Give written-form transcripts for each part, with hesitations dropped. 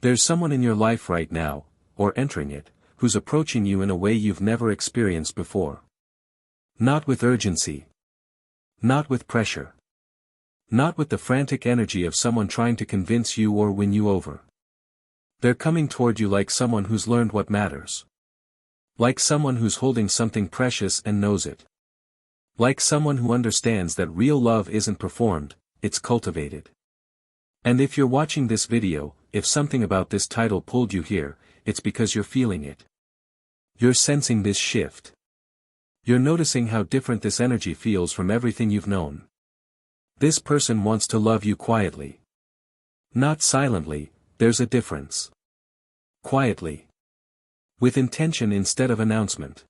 There's someone in your life right now, or entering it, who's approaching you in a way you've never experienced before. Not with urgency. Not with pressure. Not with the frantic energy of someone trying to convince you or win you over. They're coming toward you like someone who's learned what matters. Like someone who's holding something precious and knows it. Like someone who understands that real love isn't performed, it's cultivated. And if you're watching this video, if something about this title pulled you here, it's because you're feeling it. You're sensing this shift. You're noticing how different this energy feels from everything you've known. This person wants to love you quietly. Not silently, there's a difference. Quietly. With intention instead of announcement.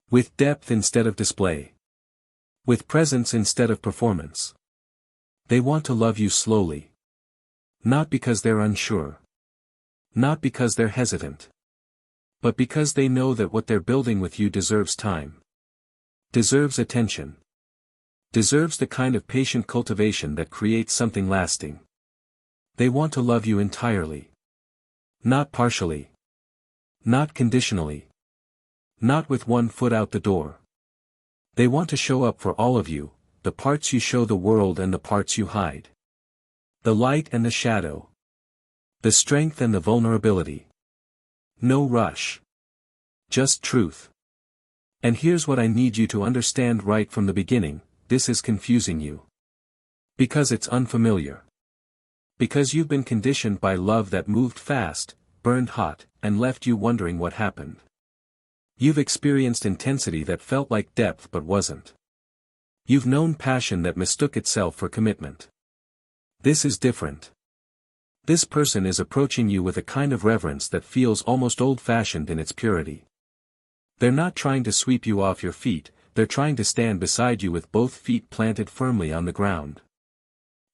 With depth instead of display. With presence instead of performance. They want to love you slowly. Not because they're unsure. Not because they're hesitant. But because they know that what they're building with you deserves time. Deserves attention. Deserves the kind of patient cultivation that creates something lasting. They want to love you entirely. Not partially. Not conditionally. Not with one foot out the door. They want to show up for all of you, the parts you show the world and the parts you hide. The light and the shadow. The strength and the vulnerability. No rush. Just truth. And here's what I need you to understand right from the beginning, this is confusing you. Because it's unfamiliar. Because you've been conditioned by love that moved fast, burned hot, and left you wondering what happened. You've experienced intensity that felt like depth but wasn't. You've known passion that mistook itself for commitment. This is different. This person is approaching you with a kind of reverence that feels almost old-fashioned in its purity. They're not trying to sweep you off your feet, they're trying to stand beside you with both feet planted firmly on the ground.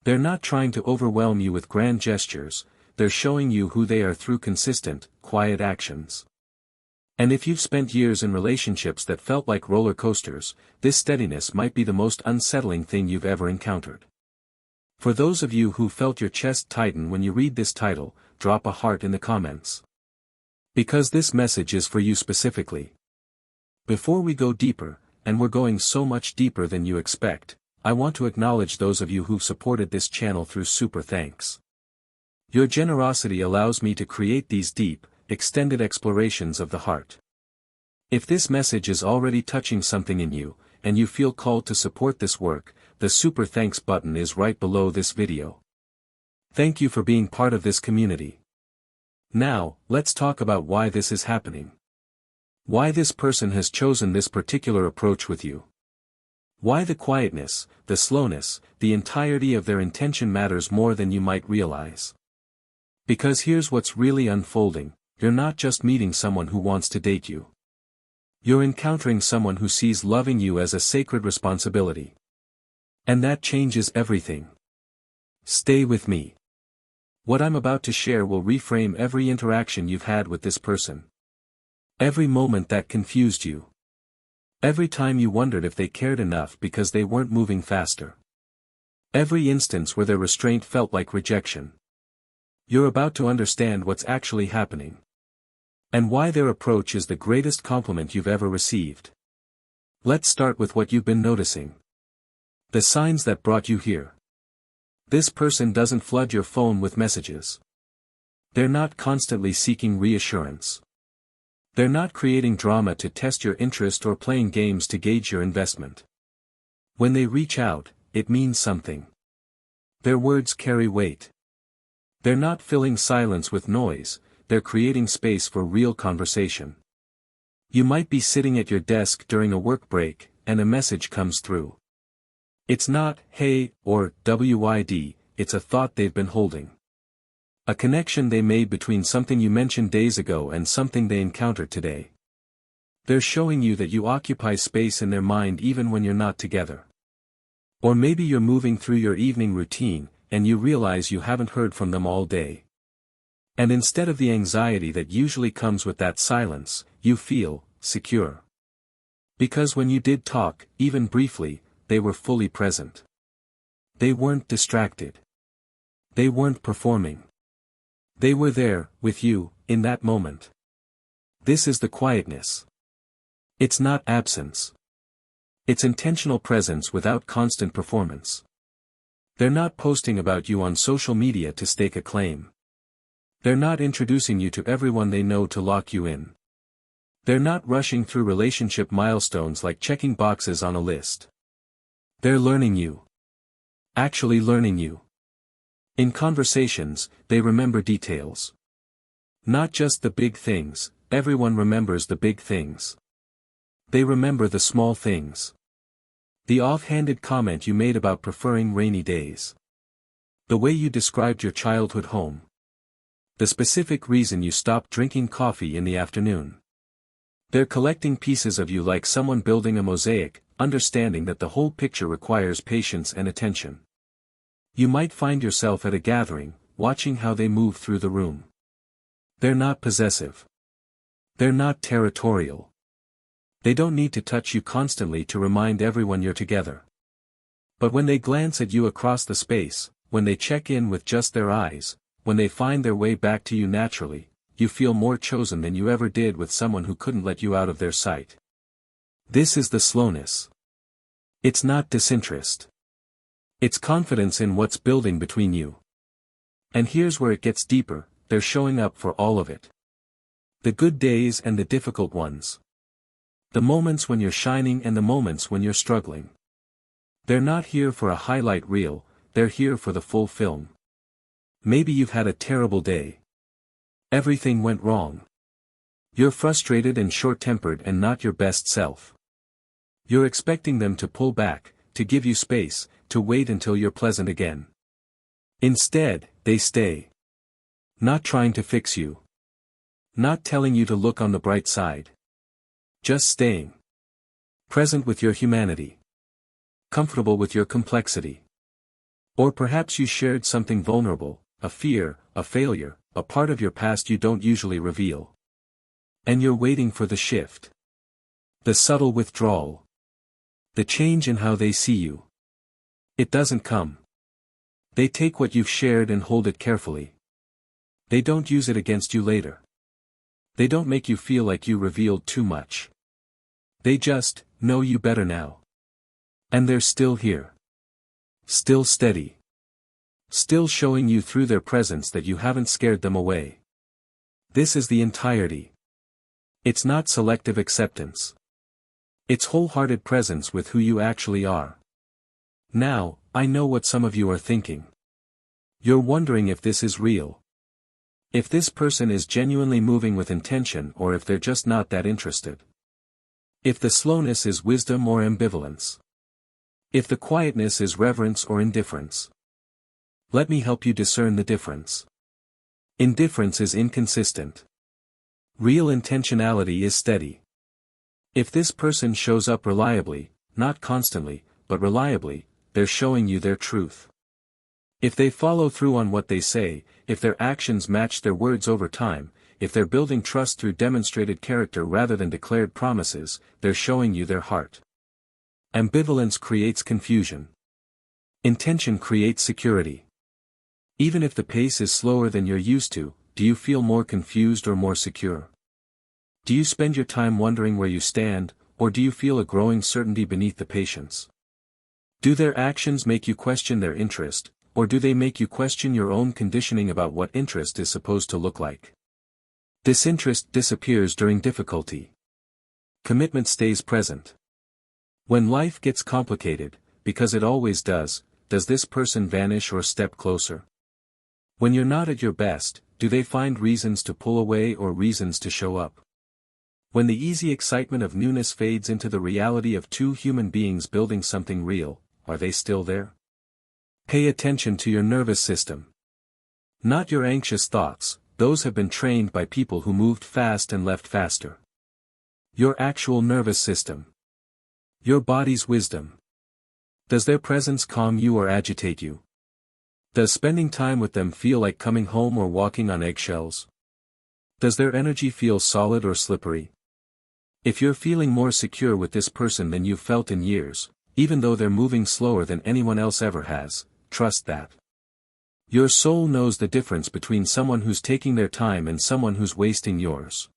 They're not trying to overwhelm you with grand gestures, they're showing you who they are through consistent, quiet actions. And if you've spent years in relationships that felt like roller coasters, this steadiness might be the most unsettling thing you've ever encountered. For those of you who felt your chest tighten when you read this title, drop a heart in the comments. Because this message is for you specifically. Before we go deeper, and we're going so much deeper than you expect, I want to acknowledge those of you who've supported this channel through super thanks. Your generosity allows me to create these deep, extended explorations of the heart. If this message is already touching something in you, and you feel called to support this work, the super thanks button is right below this video. Thank you for being part of this community. Now, let's talk about why this is happening. Why this person has chosen this particular approach with you. Why the quietness, the slowness, the entirety of their intention matters more than you might realize. Because here's what's really unfolding, you're not just meeting someone who wants to date you. You're encountering someone who sees loving you as a sacred responsibility. And that changes everything. Stay with me. What I'm about to share will reframe every interaction you've had with this person. Every moment that confused you. Every time you wondered if they cared enough because they weren't moving faster. Every instance where their restraint felt like rejection. You're about to understand what's actually happening. And why their approach is the greatest compliment you've ever received. Let's start with what you've been noticing. The signs that brought you here. This person doesn't flood your phone with messages. They're not constantly seeking reassurance. They're not creating drama to test your interest or playing games to gauge your investment. When they reach out, it means something. Their words carry weight. They're not filling silence with noise, they're creating space for real conversation. You might be sitting at your desk during a work break, and a message comes through. It's not, "Hey," or "WID," it's a thought they've been holding. A connection they made between something you mentioned days ago and something they encountered today. They're showing you that you occupy space in their mind even when you're not together. Or maybe you're moving through your evening routine, and you realize you haven't heard from them all day. And instead of the anxiety that usually comes with that silence, you feel secure. Because when you did talk, even briefly, they were fully present. They weren't distracted. They weren't performing. They were there, with you, in that moment. This is the quietness. It's not absence. It's intentional presence without constant performance. They're not posting about you on social media to stake a claim. They're not introducing you to everyone they know to lock you in. They're not rushing through relationship milestones like checking boxes on a list. They're learning you. Actually learning you. In conversations, they remember details. Not just the big things, everyone remembers the big things. They remember the small things. The offhanded comment you made about preferring rainy days. The way you described your childhood home. The specific reason you stopped drinking coffee in the afternoon. They're collecting pieces of you like someone building a mosaic, understanding that the whole picture requires patience and attention. You might find yourself at a gathering, watching how they move through the room. They're not possessive. They're not territorial. They don't need to touch you constantly to remind everyone you're together. But when they glance at you across the space, when they check in with just their eyes, when they find their way back to you naturally, you feel more chosen than you ever did with someone who couldn't let you out of their sight. This is the slowness. It's not disinterest. It's confidence in what's building between you. And here's where it gets deeper, they're showing up for all of it. The good days and the difficult ones. The moments when you're shining and the moments when you're struggling. They're not here for a highlight reel, they're here for the full film. Maybe you've had a terrible day. Everything went wrong. You're frustrated and short-tempered and not your best self. You're expecting them to pull back, to give you space, to wait until you're pleasant again. Instead, they stay. Not trying to fix you. Not telling you to look on the bright side. Just staying. Present with your humanity. Comfortable with your complexity. Or perhaps you shared something vulnerable, a fear, a failure, a part of your past you don't usually reveal. And you're waiting for the shift. The subtle withdrawal. The change in how they see you. It doesn't come. They take what you've shared and hold it carefully. They don't use it against you later. They don't make you feel like you revealed too much. They just know you better now. And they're still here. Still steady. Still showing you through their presence that you haven't scared them away. This is the entirety. It's not selective acceptance. It's wholehearted presence with who you actually are. Now, I know what some of you are thinking. You're wondering if this is real. If this person is genuinely moving with intention or if they're just not that interested. If the slowness is wisdom or ambivalence. If the quietness is reverence or indifference. Let me help you discern the difference. Indifference is inconsistent. Real intentionality is steady. If this person shows up reliably, not constantly, but reliably, they're showing you their truth. If they follow through on what they say, if their actions match their words over time, if they're building trust through demonstrated character rather than declared promises, they're showing you their heart. Ambivalence creates confusion. Intention creates security. Even if the pace is slower than you're used to, do you feel more confused or more secure? Do you spend your time wondering where you stand, or do you feel a growing certainty beneath the patience? Do their actions make you question their interest, or do they make you question your own conditioning about what interest is supposed to look like? Disinterest disappears during difficulty. Commitment stays present. When life gets complicated, because it always does this person vanish or step closer? When you're not at your best, do they find reasons to pull away or reasons to show up? When the easy excitement of newness fades into the reality of two human beings building something real, are they still there? Pay attention to your nervous system. Not your anxious thoughts, those have been trained by people who moved fast and left faster. Your actual nervous system. Your body's wisdom. Does their presence calm you or agitate you? Does spending time with them feel like coming home or walking on eggshells? Does their energy feel solid or slippery? If you're feeling more secure with this person than you've felt in years, even though they're moving slower than anyone else ever has, trust that. Your soul knows the difference between someone who's taking their time and someone who's wasting yours.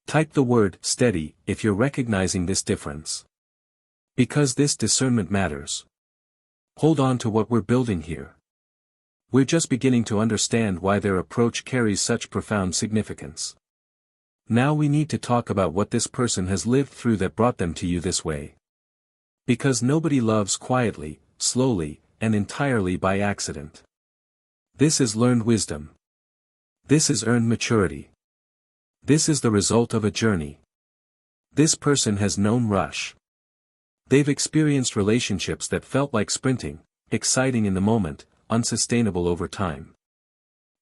Type the word steady if you're recognizing this difference. Because this discernment matters. Hold on to what we're building here. We're just beginning to understand why their approach carries such profound significance. Now we need to talk about what this person has lived through that brought them to you this way. Because nobody loves quietly, slowly, and entirely by accident. This is learned wisdom. This is earned maturity. This is the result of a journey. This person has known rush. They've experienced relationships that felt like sprinting, exciting in the moment, unsustainable over time.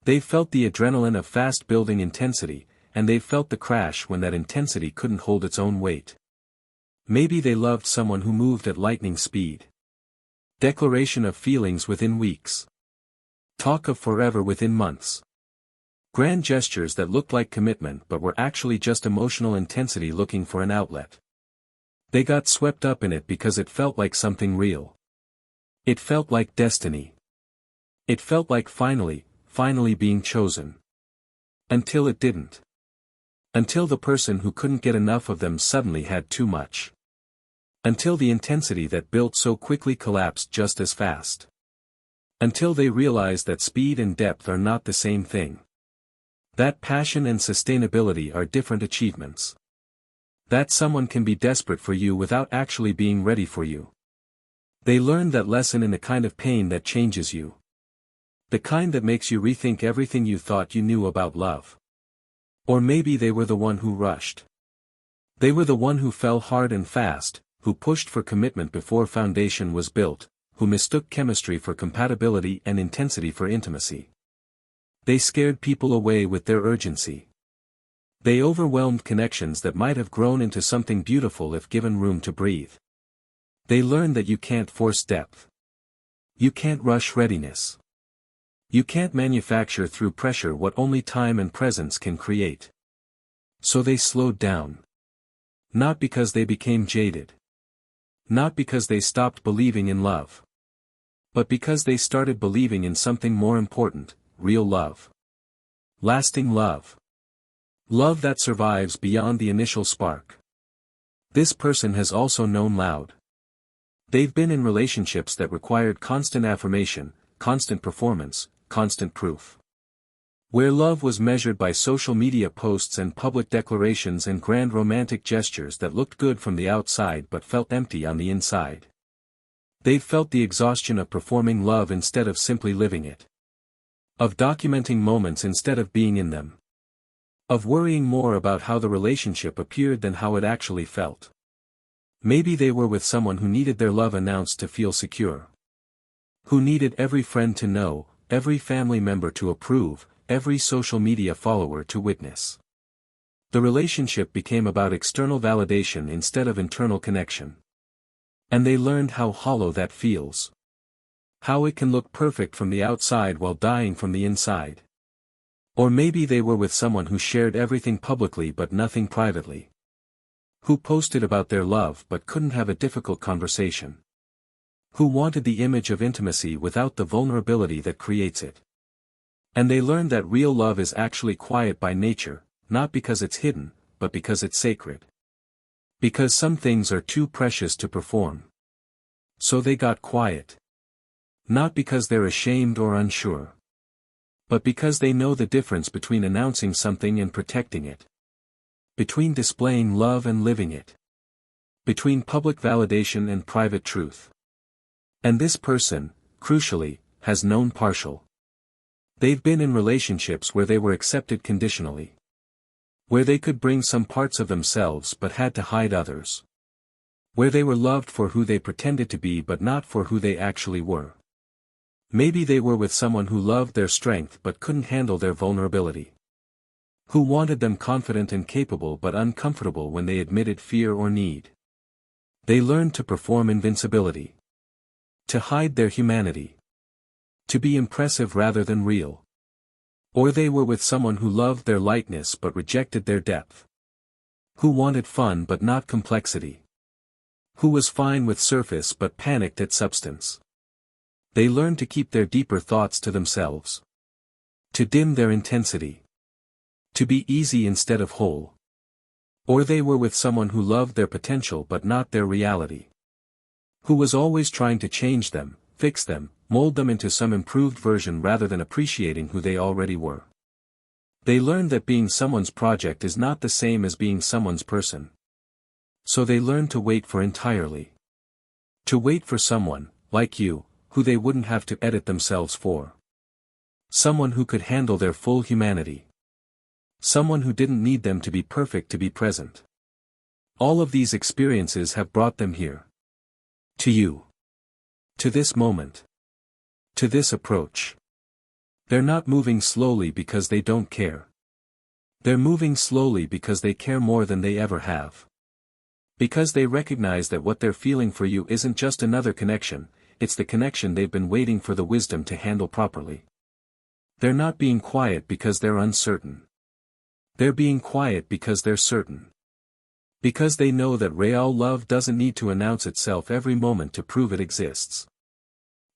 They've felt the adrenaline of fast-building intensity, and they've felt the crash when that intensity couldn't hold its own weight. Maybe they loved someone who moved at lightning speed. Declaration of feelings within weeks. Talk of forever within months. Grand gestures that looked like commitment but were actually just emotional intensity looking for an outlet. They got swept up in it because it felt like something real. It felt like destiny. It felt like finally being chosen. Until it didn't. Until the person who couldn't get enough of them suddenly had too much. Until the intensity that built so quickly collapsed just as fast. Until they realized that speed and depth are not the same thing. That passion and sustainability are different achievements. That someone can be desperate for you without actually being ready for you. They learned that lesson in the kind of pain that changes you. The kind that makes you rethink everything you thought you knew about love. Or maybe they were the one who rushed. They were the one who fell hard and fast, who pushed for commitment before foundation was built, who mistook chemistry for compatibility and intensity for intimacy. They scared people away with their urgency. They overwhelmed connections that might have grown into something beautiful if given room to breathe. They learned that you can't force depth. You can't rush readiness. You can't manufacture through pressure what only time and presence can create. So they slowed down. Not because they became jaded. Not because they stopped believing in love. But because they started believing in something more important, real love. Lasting love. Love that survives beyond the initial spark. This person has also known loud. They've been in relationships that required constant affirmation, constant performance, constant proof. Where love was measured by social media posts and public declarations and grand romantic gestures that looked good from the outside but felt empty on the inside. They've felt the exhaustion of performing love instead of simply living it. Of documenting moments instead of being in them. Of worrying more about how the relationship appeared than how it actually felt. Maybe they were with someone who needed their love announced to feel secure. Who needed every friend to know, every family member to approve, every social media follower to witness. The relationship became about external validation instead of internal connection. And they learned how hollow that feels. How it can look perfect from the outside while dying from the inside. Or maybe they were with someone who shared everything publicly but nothing privately. Who posted about their love but couldn't have a difficult conversation. Who wanted the image of intimacy without the vulnerability that creates it. And they learned that real love is actually quiet by nature, not because it's hidden, but because it's sacred. Because some things are too precious to perform. So they got quiet. Not because they're ashamed or unsure. But because they know the difference between announcing something and protecting it. Between displaying love and living it. Between public validation and private truth. And this person, crucially, has known partial. They've been in relationships where they were accepted conditionally. Where they could bring some parts of themselves but had to hide others. Where they were loved for who they pretended to be but not for who they actually were. Maybe they were with someone who loved their strength but couldn't handle their vulnerability. Who wanted them confident and capable but uncomfortable when they admitted fear or need. They learned to perform invincibility. To hide their humanity. To be impressive rather than real. Or they were with someone who loved their lightness but rejected their depth. Who wanted fun but not complexity. Who was fine with surface but panicked at substance. They learn to keep their deeper thoughts to themselves. To dim their intensity. To be easy instead of whole. Or they were with someone who loved their potential but not their reality. Who was always trying to change them, fix them, mold them into some improved version rather than appreciating who they already were. They learned that being someone's project is not the same as being someone's person. So they learned to wait for entirely. To wait for someone, like you, who they wouldn't have to edit themselves for. Someone who could handle their full humanity. Someone who didn't need them to be perfect to be present. All of these experiences have brought them here. To you. To this moment. To this approach. They're not moving slowly because they don't care. They're moving slowly because they care more than they ever have. Because they recognize that what they're feeling for you isn't just another connection, it's the connection they've been waiting for the wisdom to handle properly. They're not being quiet because they're uncertain. They're being quiet because they're certain. Because they know that real love doesn't need to announce itself every moment to prove it exists.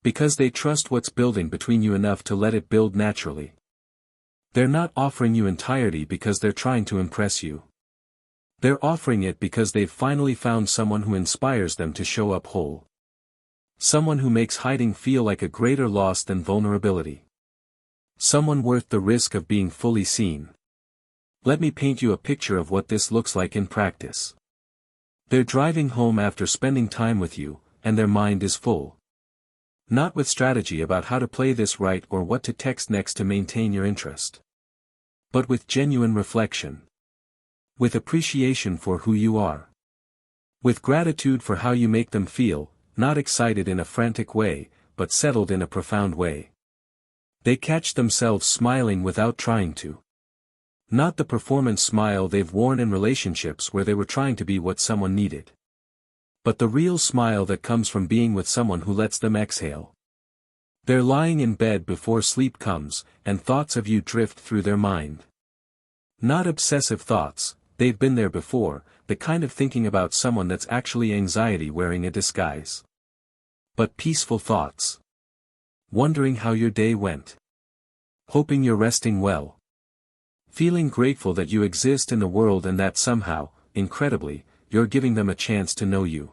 Because they trust what's building between you enough to let it build naturally. They're not offering you entirety because they're trying to impress you. They're offering it because they've finally found someone who inspires them to show up whole. Someone who makes hiding feel like a greater loss than vulnerability. Someone worth the risk of being fully seen. Let me paint you a picture of what this looks like in practice. They're driving home after spending time with you, and their mind is full. Not with strategy about how to play this right or what to text next to maintain your interest. But with genuine reflection. With appreciation for who you are. With gratitude for how you make them feel, not excited in a frantic way, but settled in a profound way. They catch themselves smiling without trying to. Not the performance smile they've worn in relationships where they were trying to be what someone needed. But the real smile that comes from being with someone who lets them exhale. They're lying in bed before sleep comes, and thoughts of you drift through their mind. Not obsessive thoughts, they've been there before, the kind of thinking about someone that's actually anxiety wearing a disguise. But peaceful thoughts. Wondering how your day went. Hoping you're resting well. Feeling grateful that you exist in the world and that somehow, incredibly, you're giving them a chance to know you.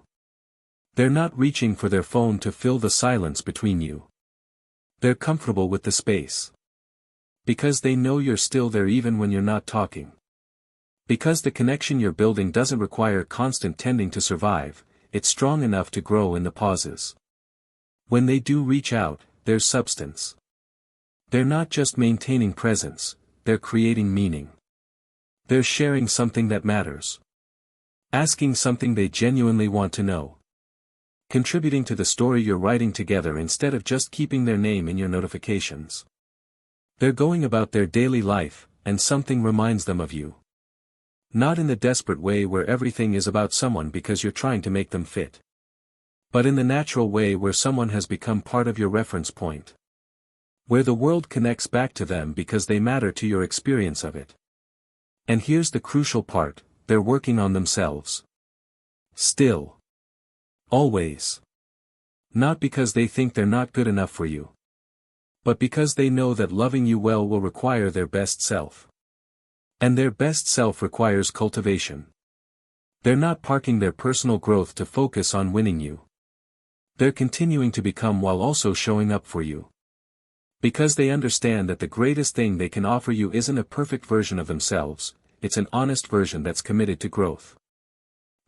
They're not reaching for their phone to fill the silence between you. They're comfortable with the space. Because they know you're still there even when you're not talking. Because the connection you're building doesn't require constant tending to survive, it's strong enough to grow in the pauses. When they do reach out, there's substance. They're not just maintaining presence, they're creating meaning. They're sharing something that matters. Asking something they genuinely want to know. Contributing to the story you're writing together instead of just keeping their name in your notifications. They're going about their daily life, and something reminds them of you. Not in the desperate way where everything is about someone because you're trying to make them fit. But in the natural way where someone has become part of your reference point. Where the world connects back to them because they matter to your experience of it. And here's the crucial part, they're working on themselves. Still. Always. Not because they think they're not good enough for you. But because they know that loving you well will require their best self. And their best self requires cultivation. They're not parking their personal growth to focus on winning you. They're continuing to become while also showing up for you. Because they understand that the greatest thing they can offer you isn't a perfect version of themselves, it's an honest version that's committed to growth.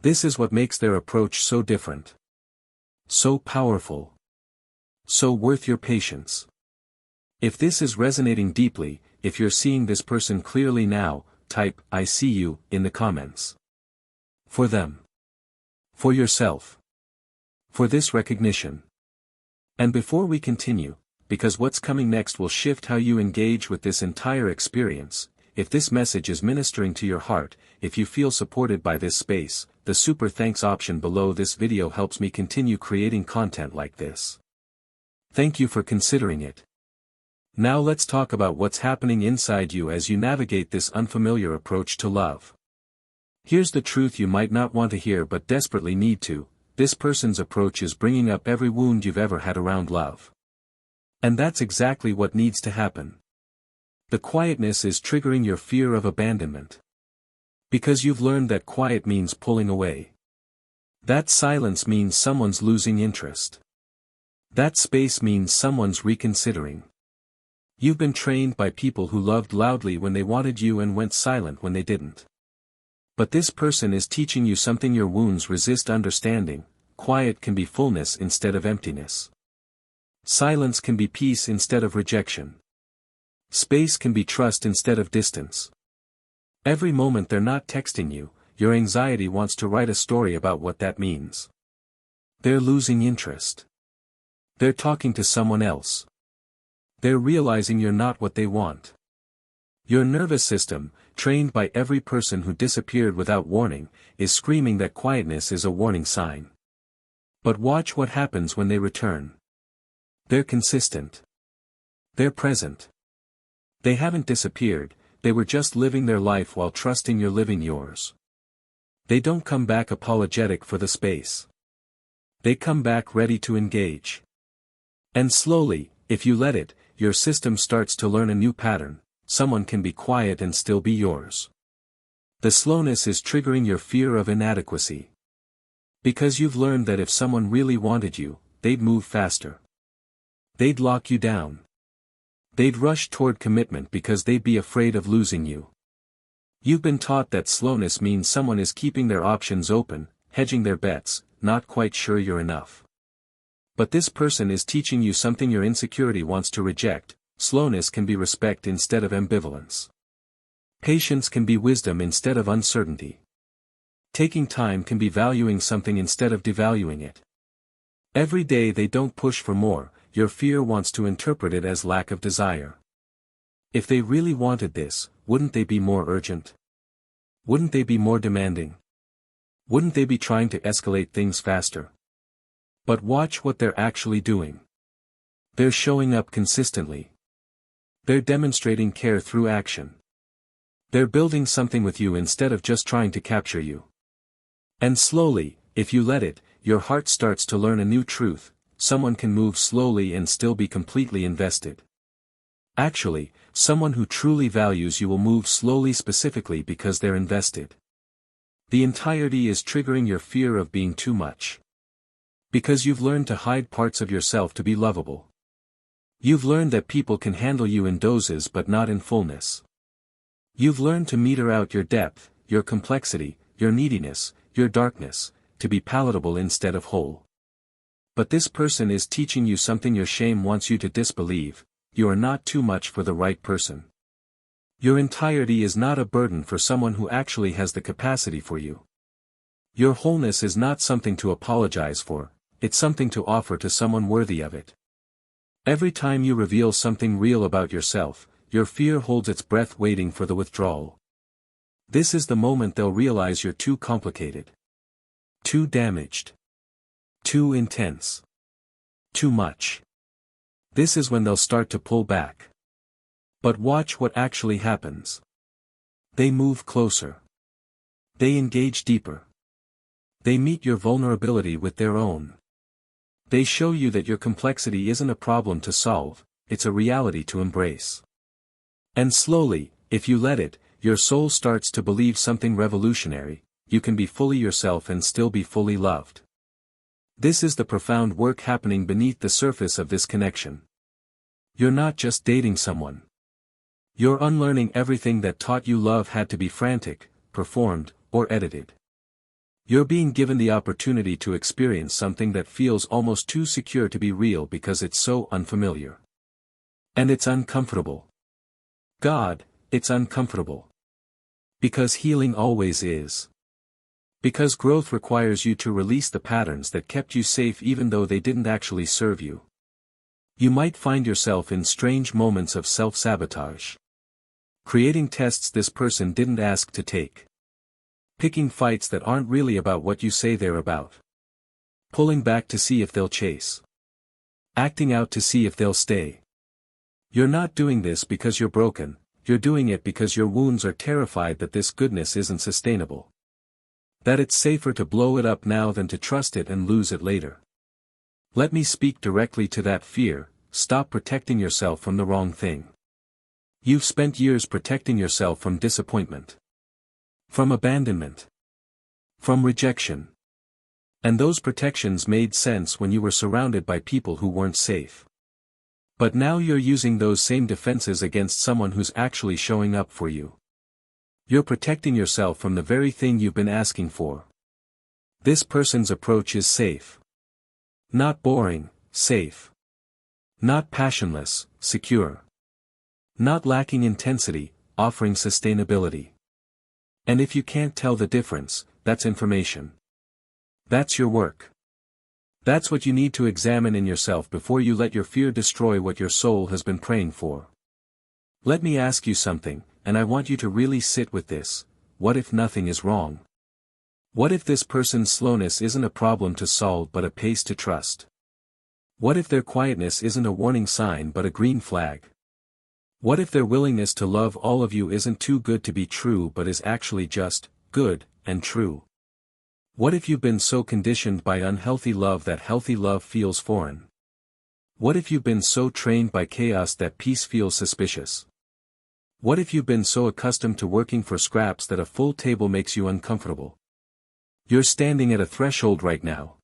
This is what makes their approach so different. So powerful. So worth your patience. If this is resonating deeply, if you're seeing this person clearly now, type, "I see you," in the comments. For them. For yourself. For this recognition. And before we continue, because what's coming next will shift how you engage with this entire experience, if this message is ministering to your heart, if you feel supported by this space, the super thanks option below this video helps me continue creating content like this. Thank you for considering it. Now let's talk about what's happening inside you as you navigate this unfamiliar approach to love. Here's the truth you might not want to hear but desperately need to: this person's approach is bringing up every wound you've ever had around love. And that's exactly what needs to happen. The quietness is triggering your fear of abandonment. Because you've learned that quiet means pulling away. That silence means someone's losing interest. That space means someone's reconsidering. You've been trained by people who loved loudly when they wanted you and went silent when they didn't. But this person is teaching you something your wounds resist understanding. Quiet can be fullness instead of emptiness. Silence can be peace instead of rejection. Space can be trust instead of distance. Every moment they're not texting you, your anxiety wants to write a story about what that means. They're losing interest. They're talking to someone else. They're realizing you're not what they want. Your nervous system, trained by every person who disappeared without warning, is screaming that quietness is a warning sign. But watch what happens when they return. They're consistent. They're present. They haven't disappeared, they were just living their life while trusting you're living yours. They don't come back apologetic for the space. They come back ready to engage. And slowly, if you let it, your system starts to learn a new pattern. Someone can be quiet and still be yours. The slowness is triggering your fear of inadequacy. Because you've learned that if someone really wanted you, they'd move faster. They'd lock you down. They'd rush toward commitment because they'd be afraid of losing you. You've been taught that slowness means someone is keeping their options open, hedging their bets, not quite sure you're enough. But this person is teaching you something your insecurity wants to reject. Slowness can be respect instead of ambivalence. Patience can be wisdom instead of uncertainty. Taking time can be valuing something instead of devaluing it. Every day they don't push for more, your fear wants to interpret it as lack of desire. If they really wanted this, wouldn't they be more urgent? Wouldn't they be more demanding? Wouldn't they be trying to escalate things faster? But watch what they're actually doing. They're showing up consistently. They're demonstrating care through action. They're building something with you instead of just trying to capture you. And slowly, if you let it, your heart starts to learn a new truth. Someone can move slowly and still be completely invested. Actually, someone who truly values you will move slowly specifically because they're invested. The entirety is triggering your fear of being too much. Because you've learned to hide parts of yourself to be lovable. You've learned that people can handle you in doses but not in fullness. You've learned to meter out your depth, your complexity, your neediness, your darkness, to be palatable instead of whole. But this person is teaching you something your shame wants you to disbelieve. You are not too much for the right person. Your entirety is not a burden for someone who actually has the capacity for you. Your wholeness is not something to apologize for, it's something to offer to someone worthy of it. Every time you reveal something real about yourself, your fear holds its breath waiting for the withdrawal. This is the moment they'll realize you're too complicated. Too damaged. Too intense. Too much. This is when they'll start to pull back. But watch what actually happens. They move closer. They engage deeper. They meet your vulnerability with their own. They show you that your complexity isn't a problem to solve, it's a reality to embrace. And slowly, if you let it, your soul starts to believe something revolutionary. You can be fully yourself and still be fully loved. This is the profound work happening beneath the surface of this connection. You're not just dating someone. You're unlearning everything that taught you love had to be frantic, performed, or edited. You're being given the opportunity to experience something that feels almost too secure to be real because it's so unfamiliar. And it's uncomfortable. God, it's uncomfortable. Because healing always is. Because growth requires you to release the patterns that kept you safe even though they didn't actually serve you. You might find yourself in strange moments of self-sabotage. Creating tests this person didn't ask to take. Picking fights that aren't really about what you say they're about. Pulling back to see if they'll chase. Acting out to see if they'll stay. You're not doing this because you're broken, you're doing it because your wounds are terrified that this goodness isn't sustainable. That it's safer to blow it up now than to trust it and lose it later. Let me speak directly to that fear. stop protecting yourself from the wrong thing. You've spent years protecting yourself from disappointment, from abandonment, from rejection. And those protections made sense when you were surrounded by people who weren't safe. But now you're using those same defenses against someone who's actually showing up for you. You're protecting yourself from the very thing you've been asking for. This person's approach is safe. Not boring, safe. Not passionless, secure. Not lacking intensity, offering sustainability. And if you can't tell the difference, that's information. That's your work. That's what you need to examine in yourself before you let your fear destroy what your soul has been praying for. Let me ask you something, and I want you to really sit with this. What if nothing is wrong? What if this person's slowness isn't a problem to solve but a pace to trust? What if their quietness isn't a warning sign but a green flag? What if their willingness to love all of you isn't too good to be true but is actually just good and true? What if you've been so conditioned by unhealthy love that healthy love feels foreign? What if you've been so trained by chaos that peace feels suspicious? What if you've been so accustomed to working for scraps that a full table makes you uncomfortable? You're standing at a threshold right now.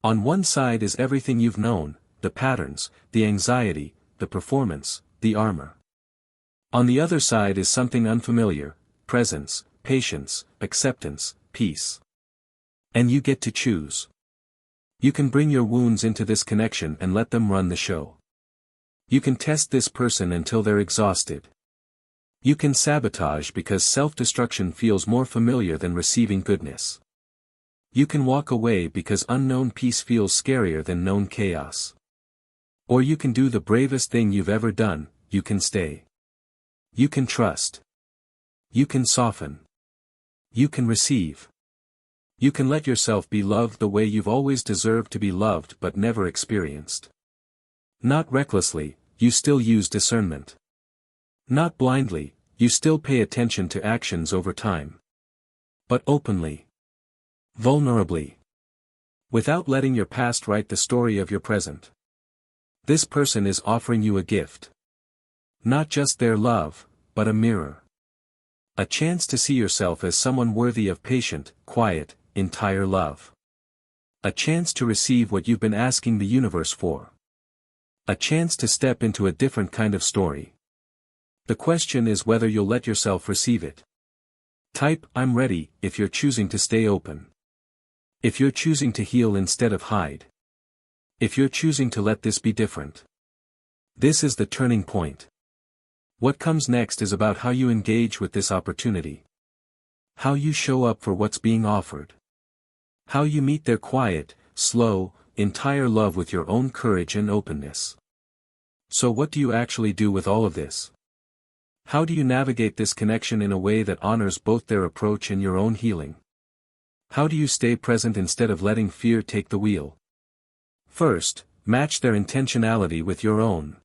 On one side is everything you've known, the patterns, the anxiety, the performance, the armor. On the other side is something unfamiliar, presence, patience, acceptance, peace. And you get to choose. You can bring your wounds into this connection and let them run the show. You can test this person until they're exhausted. You can sabotage because self-destruction feels more familiar than receiving goodness. You can walk away because unknown peace feels scarier than known chaos. Or you can do the bravest thing you've ever done, you can stay. You can trust. You can soften. You can receive. You can let yourself be loved the way you've always deserved to be loved but never experienced. Not recklessly, you still use discernment. Not blindly, you still pay attention to actions over time. But openly. Vulnerably. Without letting your past write the story of your present. This person is offering you a gift. Not just their love, but a mirror. A chance to see yourself as someone worthy of patient, quiet, entire love. A chance to receive what you've been asking the universe for. A chance to step into a different kind of story. The question is whether you'll let yourself receive it. Type "I'm ready" if you're choosing to stay open. If you're choosing to heal instead of hide. If you're choosing to let this be different. This is the turning point. What comes next is about how you engage with this opportunity. How you show up for what's being offered. How you meet their quiet, slow, entire love with your own courage and openness. So what do you actually do with all of this? How do you navigate this connection in a way that honors both their approach and your own healing? How do you stay present instead of letting fear take the wheel? First, match their intentionality with your own.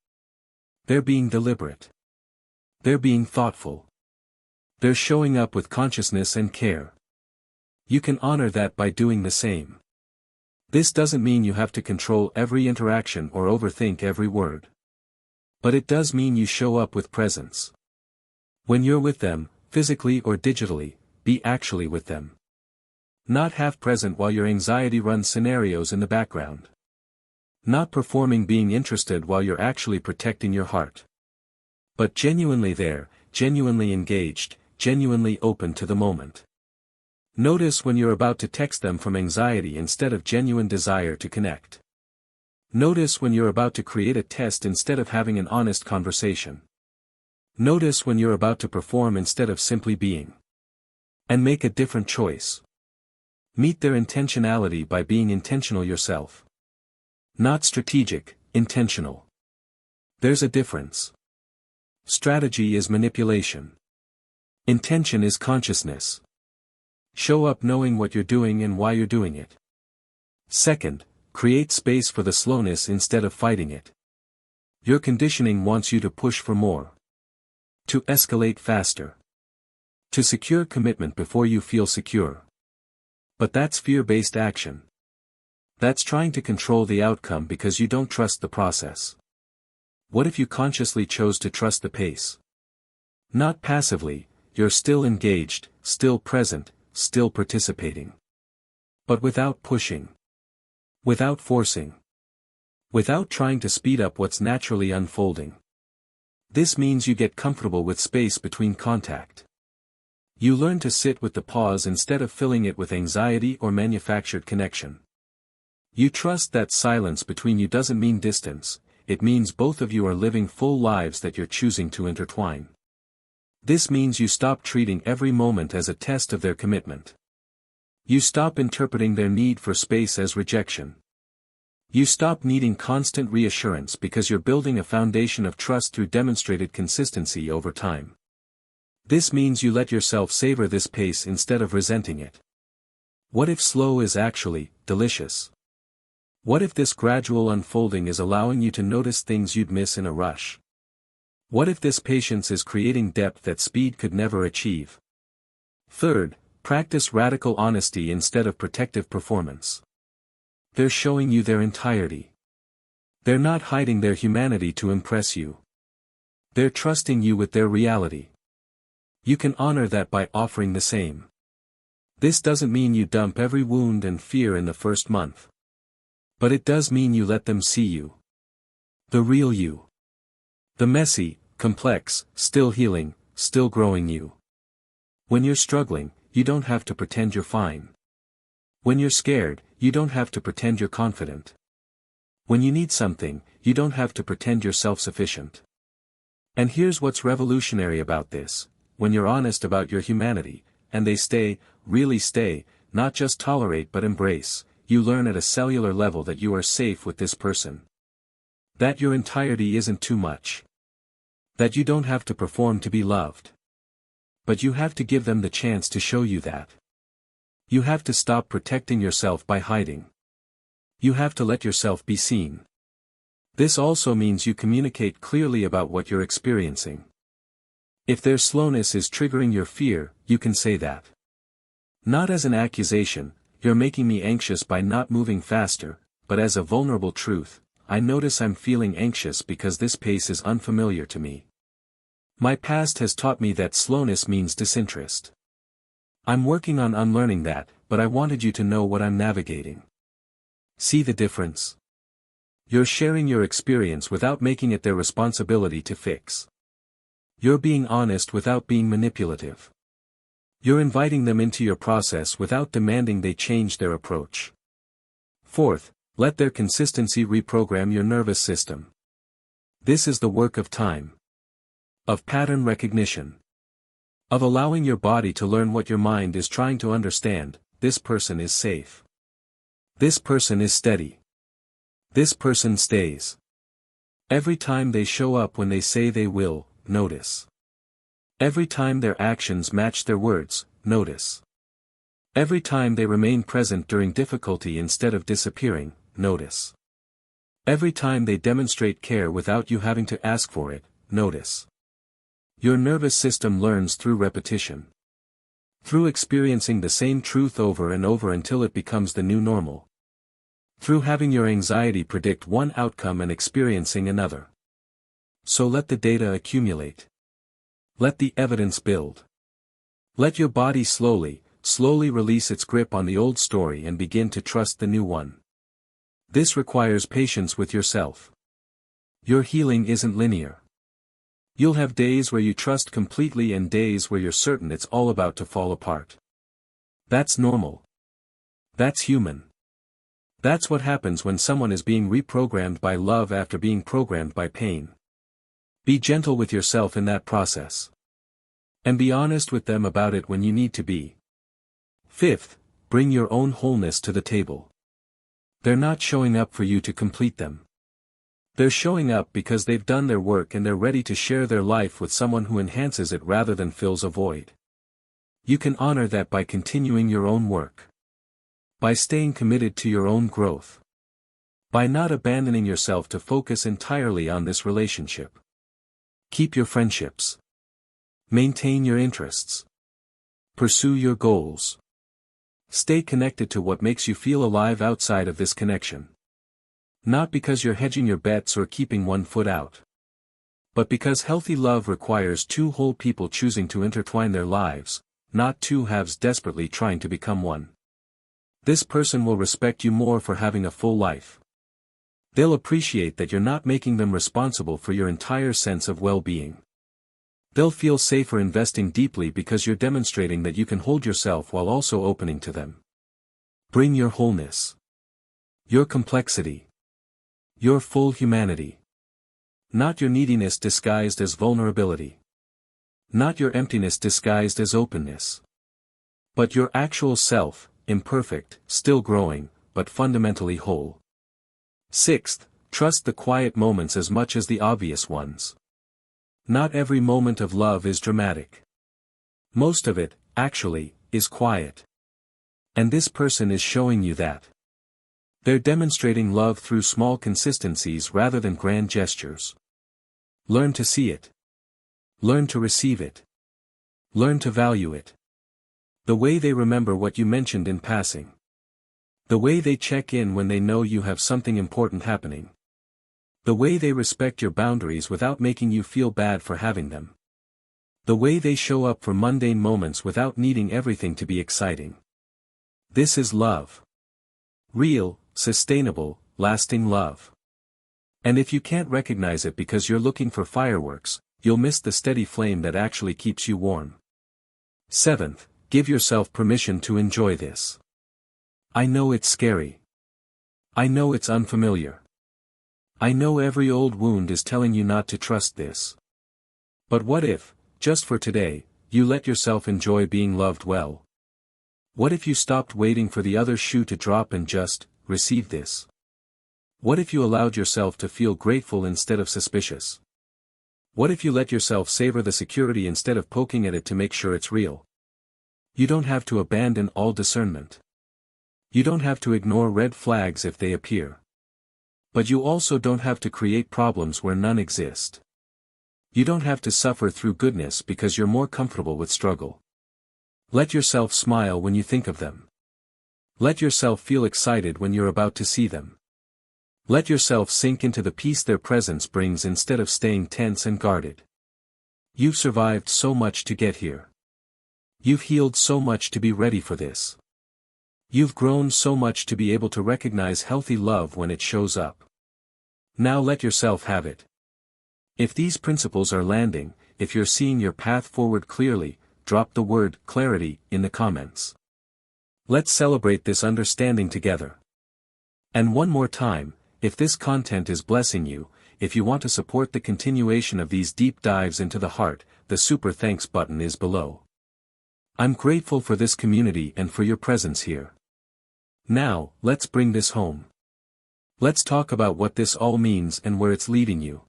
They're being deliberate. They're being thoughtful. They're showing up with consciousness and care. You can honor that by doing the same. This doesn't mean you have to control every interaction or overthink every word. But it does mean you show up with presence. When you're with them, physically or digitally, be actually with them. Not half present while your anxiety runs scenarios in the background. Not performing being interested while you're actually protecting your heart. But genuinely there, genuinely engaged, genuinely open to the moment. Notice when you're about to text them from anxiety instead of genuine desire to connect. Notice when you're about to create a test instead of having an honest conversation. Notice when you're about to perform instead of simply being. And make a different choice. Meet their intentionality by being intentional yourself. Not strategic, intentional. There's a difference. Strategy is manipulation. Intention is consciousness. Show up knowing what you're doing and why you're doing it. Second, create space for the slowness instead of fighting it. Your conditioning wants you to push for more. To escalate faster. To secure commitment before you feel secure. But that's fear-based action. That's trying to control the outcome because you don't trust the process. What if you consciously chose to trust the pace? Not passively, you're still engaged, still present, still participating. But without pushing. Without forcing. Without trying to speed up what's naturally unfolding. This means you get comfortable with space between contact. You learn to sit with the pause instead of filling it with anxiety or manufactured connection. You trust that silence between you doesn't mean distance, it means both of you are living full lives that you're choosing to intertwine. This means you stop treating every moment as a test of their commitment. You stop interpreting their need for space as rejection. You stop needing constant reassurance because you're building a foundation of trust through demonstrated consistency over time. This means you let yourself savor this pace instead of resenting it. What if slow is actually delicious? What if this gradual unfolding is allowing you to notice things you'd miss in a rush? What if this patience is creating depth that speed could never achieve? Third, practice radical honesty instead of protective performance. They're showing you their entirety. They're not hiding their humanity to impress you. They're trusting you with their reality. You can honor that by offering the same. This doesn't mean you dump every wound and fear in the first month. But it does mean you let them see you. The real you. The messy, complex, still healing, still growing you. When you're struggling, you don't have to pretend you're fine. When you're scared, you don't have to pretend you're confident. When you need something, you don't have to pretend you're self-sufficient. And here's what's revolutionary about this: when you're honest about your humanity, and they stay, really stay, not just tolerate but embrace, you learn at a cellular level that you are safe with this person. That your entirety isn't too much. That you don't have to perform to be loved. But you have to give them the chance to show you that. You have to stop protecting yourself by hiding. You have to let yourself be seen. This also means you communicate clearly about what you're experiencing. If their slowness is triggering your fear, you can say that. Not as an accusation, "You're making me anxious by not moving faster," but as a vulnerable truth: "I notice I'm feeling anxious because this pace is unfamiliar to me. My past has taught me that slowness means disinterest. I'm working on unlearning that, but I wanted you to know what I'm navigating." See the difference? You're sharing your experience without making it their responsibility to fix. You're being honest without being manipulative. You're inviting them into your process without demanding they change their approach. Fourth, let their consistency reprogram your nervous system. This is the work of time. Of pattern recognition. Of allowing your body to learn what your mind is trying to understand: this person is safe. This person is steady. This person stays. Every time they show up when they say they will, notice. Every time their actions match their words, notice. Every time they remain present during difficulty instead of disappearing, notice. Every time they demonstrate care without you having to ask for it, notice. Your nervous system learns through repetition. Through experiencing the same truth over and over until it becomes the new normal. Through having your anxiety predict one outcome and experiencing another. So let the data accumulate. Let the evidence build. Let your body slowly release its grip on the old story and begin to trust the new one. This requires patience with yourself. Your healing isn't linear. You'll have days where you trust completely and days where you're certain it's all about to fall apart. That's normal. That's human. That's what happens when someone is being reprogrammed by love after being programmed by pain. Be gentle with yourself in that process. And be honest with them about it when you need to be. Fifth, bring your own wholeness to the table. They're not showing up for you to complete them. They're showing up because they've done their work and they're ready to share their life with someone who enhances it rather than fills a void. You can honor that by continuing your own work. By staying committed to your own growth. By not abandoning yourself to focus entirely on this relationship. Keep your friendships. Maintain your interests. Pursue your goals. Stay connected to what makes you feel alive outside of this connection. Not because you're hedging your bets or keeping one foot out. but because healthy love requires two whole people choosing to intertwine their lives, not two halves desperately trying to become one. This person will respect you more for having a full life. They'll appreciate that you're not making them responsible for your entire sense of well-being. They'll feel safer investing deeply because you're demonstrating that you can hold yourself while also opening to them. Bring your wholeness. Your complexity. Your full humanity. Not your neediness disguised as vulnerability. Not your emptiness disguised as openness. But your actual self, imperfect, still growing, but fundamentally whole. Sixth, trust the quiet moments as much as the obvious ones. Not every moment of love is dramatic. Most of it, actually, is quiet. And this person is showing you that. They're demonstrating love through small consistencies rather than grand gestures. Learn to see it. Learn to receive it. Learn to value it. The way they remember what you mentioned in passing. The way they check in when they know you have something important happening. The way they respect your boundaries without making you feel bad for having them. The way they show up for mundane moments without needing everything to be exciting. This is love. Real, sustainable, lasting love. And if you can't recognize it because you're looking for fireworks, you'll miss the steady flame that actually keeps you warm. Seventh, give yourself permission to enjoy this. I know it's scary. I know it's unfamiliar. I know every old wound is telling you not to trust this. But what if, just for today, you let yourself enjoy being loved well? What if you stopped waiting for the other shoe to drop and just receive this? What if you allowed yourself to feel grateful instead of suspicious? What if you let yourself savor the security instead of poking at it to make sure it's real? You don't have to abandon all discernment. You don't have to ignore red flags if they appear. But you also don't have to create problems where none exist. You don't have to suffer through goodness because you're more comfortable with struggle. Let yourself smile when you think of them. Let yourself feel excited when you're about to see them. Let yourself sink into the peace their presence brings instead of staying tense and guarded. You've survived so much to get here. You've healed so much to be ready for this. You've grown so much to be able to recognize healthy love when it shows up. Now let yourself have it. If these principles are landing, if you're seeing your path forward clearly, drop the word clarity in the comments. Let's celebrate this understanding together. And one more time, if this content is blessing you, if you want to support the continuation of these deep dives into the heart, the super thanks button is below. I'm grateful for this community and for your presence here. Now, let's bring this home. Let's talk about what this all means and where it's leading you.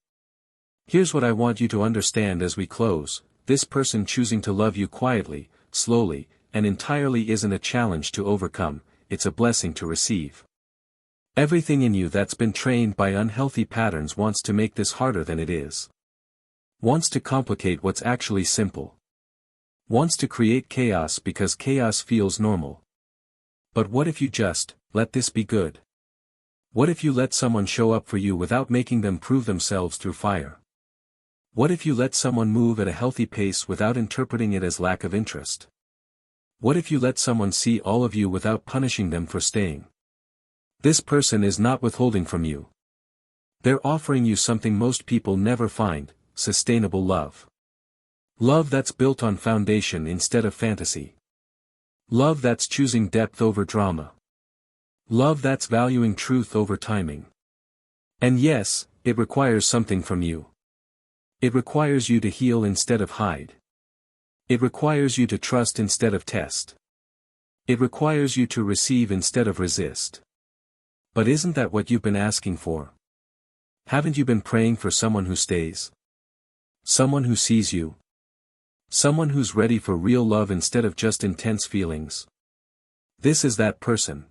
Here's what I want you to understand as we close: this person choosing to love you quietly, slowly, and entirely isn't a challenge to overcome, it's a blessing to receive. Everything in you that's been trained by unhealthy patterns wants to make this harder than it is. Wants to complicate what's actually simple. Wants to create chaos because chaos feels normal. But what if you just let this be good? What if you let someone show up for you without making them prove themselves through fire? What if you let someone move at a healthy pace without interpreting it as lack of interest? What if you let someone see all of you without punishing them for staying? This person is not withholding from you. They're offering you something most people never find: sustainable love. Love that's built on foundation instead of fantasy. Love that's choosing depth over drama. Love that's valuing truth over timing. And yes, it requires something from you. It requires you to heal instead of hide. It requires you to trust instead of test. It requires you to receive instead of resist. But isn't that what you've been asking for? Haven't you been praying for someone who stays? Someone who sees you? Someone who's ready for real love instead of just intense feelings? This is that person.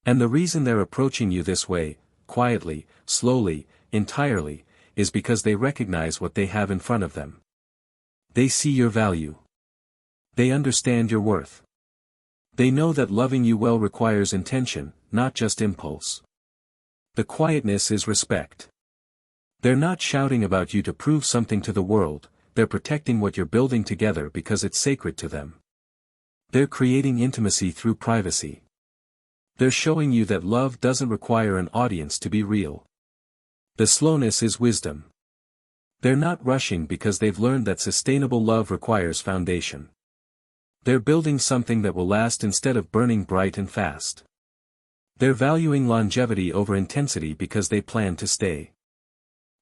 And the reason they're approaching you this way, quietly, slowly, entirely, is because they recognize what they have in front of them. They see your value. They understand your worth. They know that loving you well requires intention, not just impulse. The quietness is respect. They're not shouting about you to prove something to the world, they're protecting what you're building together because it's sacred to them. They're creating intimacy through privacy. They're showing you that love doesn't require an audience to be real. The slowness is wisdom. They're not rushing because they've learned that sustainable love requires foundation. They're building something that will last instead of burning bright and fast. They're valuing longevity over intensity because they plan to stay.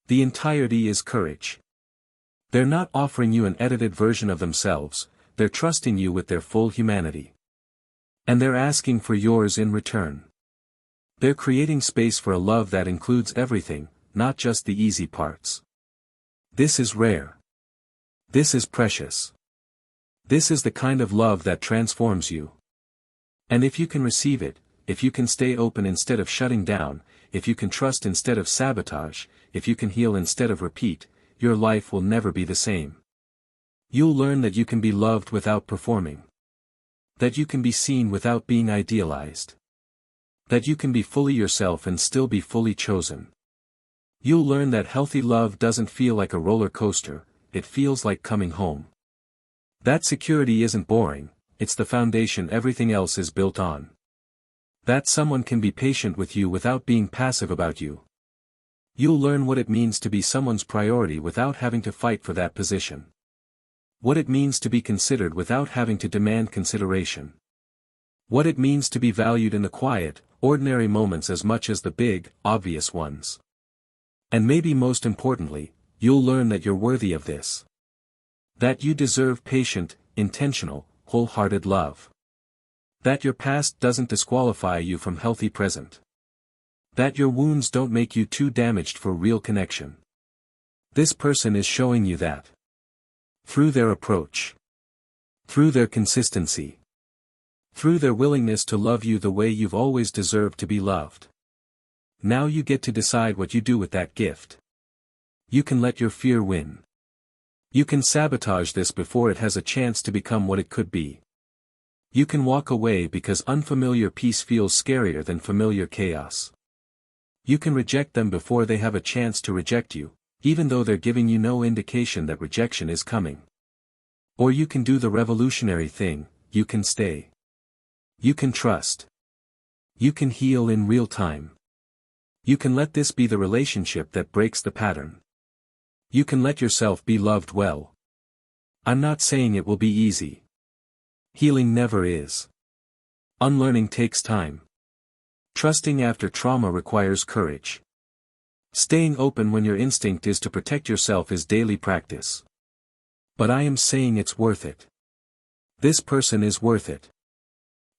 The entirety is courage. They're not offering you an edited version of themselves, they're trusting you with their full humanity. And they're asking for yours in return. They're creating space for a love that includes everything, not just the easy parts. This is rare. This is precious. This is the kind of love that transforms you. And if you can receive it, if you can stay open instead of shutting down, if you can trust instead of sabotage, if you can heal instead of repeat, your life will never be the same. You'll learn that you can be loved without performing. That you can be seen without being idealized. That you can be fully yourself and still be fully chosen. You'll learn that healthy love doesn't feel like a roller coaster, it feels like coming home. That security isn't boring, it's the foundation everything else is built on. That someone can be patient with you without being passive about you. You'll learn what it means to be someone's priority without having to fight for that position. What it means to be considered without having to demand consideration. What it means to be valued in the quiet, ordinary moments as much as the big, obvious ones. And maybe most importantly, you'll learn that you're worthy of this. That you deserve patient, intentional, wholehearted love. That your past doesn't disqualify you from healthy present. That your wounds don't make you too damaged for real connection. This person is showing you that. Through their approach. Through their consistency. Through their willingness to love you the way you've always deserved to be loved. Now you get to decide what you do with that gift. You can let your fear win. You can sabotage this before it has a chance to become what it could be. You can walk away because unfamiliar peace feels scarier than familiar chaos. You can reject them before they have a chance to reject you, even though they're giving you no indication that rejection is coming. Or you can do the revolutionary thing, you can stay. You can trust. You can heal in real time. You can let this be the relationship that breaks the pattern. You can let yourself be loved well. I'm not saying it will be easy. Healing never is. Unlearning takes time. Trusting after trauma requires courage. Staying open when your instinct is to protect yourself is daily practice. But I am saying it's worth it. This person is worth it.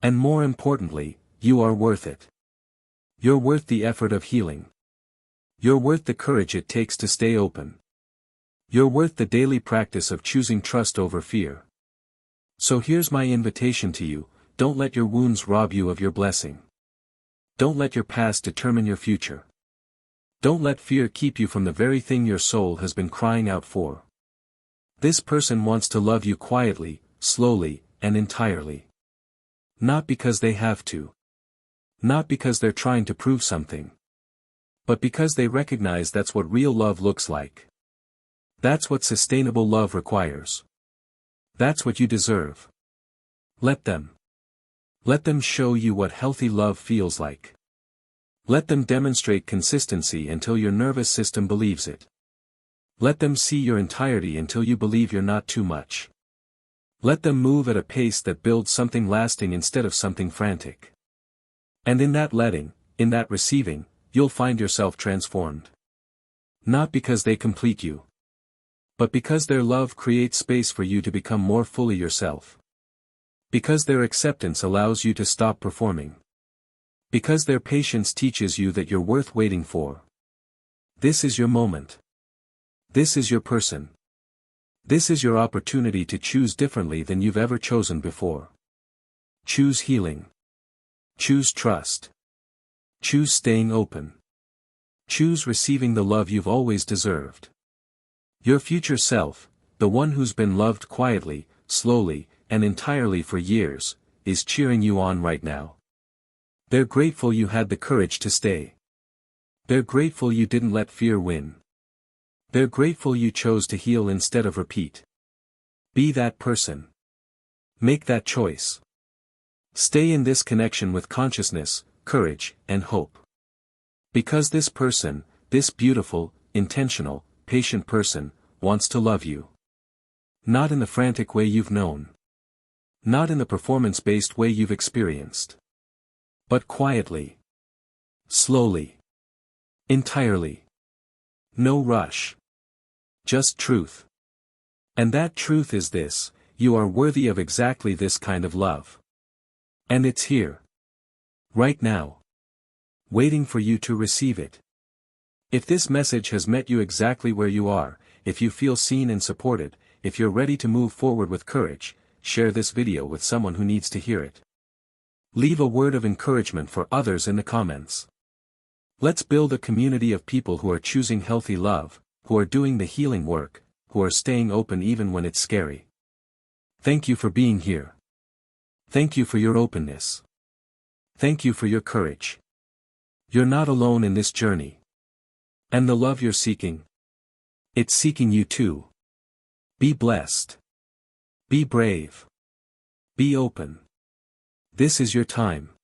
And more importantly, you are worth it. You're worth the effort of healing. You're worth the courage it takes to stay open. You're worth the daily practice of choosing trust over fear. So here's my invitation to you, don't let your wounds rob you of your blessing. Don't let your past determine your future. Don't let fear keep you from the very thing your soul has been crying out for. This person wants to love you quietly, slowly, and entirely. Not because they have to. Not because they're trying to prove something. But because they recognize that's what real love looks like. That's what sustainable love requires. That's what you deserve. Let them. Let them show you what healthy love feels like. Let them demonstrate consistency until your nervous system believes it. Let them see your entirety until you believe you're not too much. Let them move at a pace that builds something lasting instead of something frantic. And in that letting, in that receiving, you'll find yourself transformed. Not because they complete you. But because their love creates space for you to become more fully yourself. Because their acceptance allows you to stop performing. Because their patience teaches you that you're worth waiting for. This is your moment. This is your person. This is your opportunity to choose differently than you've ever chosen before. Choose healing. Choose trust. Choose staying open. Choose receiving the love you've always deserved. Your future self, the one who's been loved quietly, slowly, and entirely for years, is cheering you on right now. They're grateful you had the courage to stay. They're grateful you didn't let fear win. They're grateful you chose to heal instead of repeat. Be that person. Make that choice. Stay in this connection with consciousness, courage, and hope. Because this person, this beautiful, intentional, patient person, wants to love you. Not in the frantic way you've known. Not in the performance-based way you've experienced. But quietly. Slowly. Entirely. No rush. Just truth. And that truth is this: you are worthy of exactly this kind of love. And it's here. Right now. Waiting for you to receive it. If this message has met you exactly where you are, if you feel seen and supported, if you're ready to move forward with courage, share this video with someone who needs to hear it. Leave a word of encouragement for others in the comments. Let's build a community of people who are choosing healthy love, who are doing the healing work, who are staying open even when it's scary. Thank you for being here. Thank you for your openness. Thank you for your courage. You're not alone in this journey. And the love you're seeking, it's seeking you too. Be blessed. Be brave. Be open. This is your time.